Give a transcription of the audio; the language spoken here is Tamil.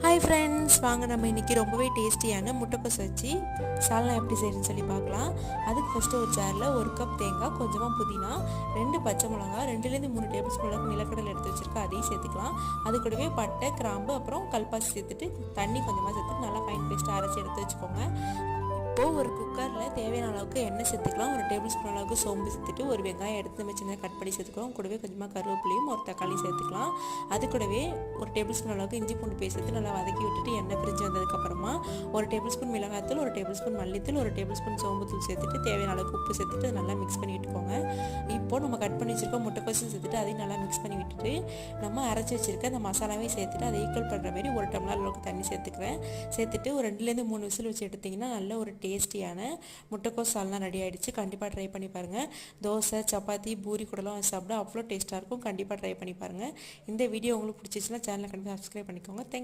ஹாய் ஃப்ரெண்ட்ஸ், வாங்க நம்ம இன்றைக்கி ரொம்பவே டேஸ்டியான முட்டைக்கோஸ் வச்சு சால்னா எப்படி செய்யணும்னு சொல்லி பார்க்கலாம். அதுக்கு ஃபஸ்ட்டு ஒரு ஜாரில் 1 கப் தேங்காய், கொஞ்சமாக புதினா, 2 பச்சை மிளகா, 2-3 டேபிள் ஸ்பூன் அளவுக்கு நிலக்கடலை எடுத்து வச்சுருக்கேன், அதையும் சேர்த்துக்கலாம். அது கூடவே பட்டை, கிராம்பு, அப்புறம் கல்பாசி சேர்த்துட்டு தண்ணி கொஞ்சமாக சேர்த்துட்டு நல்லா ஃபைன் பேஸ்ட்டாக அரைச்சி எடுத்து வச்சுக்கோங்க. இப்போது ஒரு குக்கரில் தேவையான அளவுக்கு எண்ணெய் சேர்த்துக்கலாம். 1 டேபிள் ஸ்பூன் அளவுக்கு சோம்பு சேர்த்துட்டு ஒரு வெங்காயம் எடுத்து நம்ம சின்ன கட் பண்ணி சேர்த்துக்கலாம். கூடவே கொஞ்சமாக கருவேப்பிலையும் ஒரு தக்காளி சேர்த்துக்கலாம். அது கூடவே 1 டேபிள் ஸ்பூன் அளவுக்கு இஞ்சி பூண்டு பேஸ்ட் சேர்த்து நல்லா வதக்கி விட்டுட்டு எண்ணெய் பிரிஞ்சு வந்ததுக்கப்புறமா 1 டேபிள் ஸ்பூன் மிளகாய்த்தூள், 1 டேபிள் ஸ்பூன் மல்லித்தூள், 1 டேபிள் ஸ்பூன் சோம்புத்தூள் சேர்த்துட்டு தேவையான அளவுக்கு உப்பு சேர்த்துட்டு நல்லா மிக்ஸ் பண்ணி விட்டுக்கோங்க. இப்போது நம்ம கட் பண்ணி வச்சுருக்கோம் முட்டைக்கோஸும் சேர்த்துட்டு அதையும் நல்லா மிக்ஸ் பண்ணி விட்டுட்டு நம்ம அரைச்சி வச்சுருக்க அந்த மசாலாவையும் சேர்த்துட்டு அதை ஈக்குவல் பண்ணுற மாதிரி 1 டம்ளர் அளவுக்கு தண்ணி சேர்த்துக்கிறேன். சேர்த்துட்டு ஒரு 2-3 விசில் வச்சு எடுத்திங்கன்னா நல்ல ஒரு டேஸ்டியான முட்டைக்கோஸ் சால்னா ரெடி ஆகிடுச்சு. கண்டிப்பாக ட்ரை பண்ணி பாருங்கள். தோசை, சப்பாத்தி, பூரி கூடலாம் வச்சு சாப்பிட அவ்வளோ டேஸ்ட்டாக இருக்கும். கண்டிப்பாக ட்ரை பண்ணி பாருங்கள். இந்த வீடியோ உங்களுக்கு பிடிச்சிச்சுன்னா சேனலை கண்டிப்பாக சப்ஸ்கிரைப் பண்ணிக்கோங்க. தேங்க்யூ.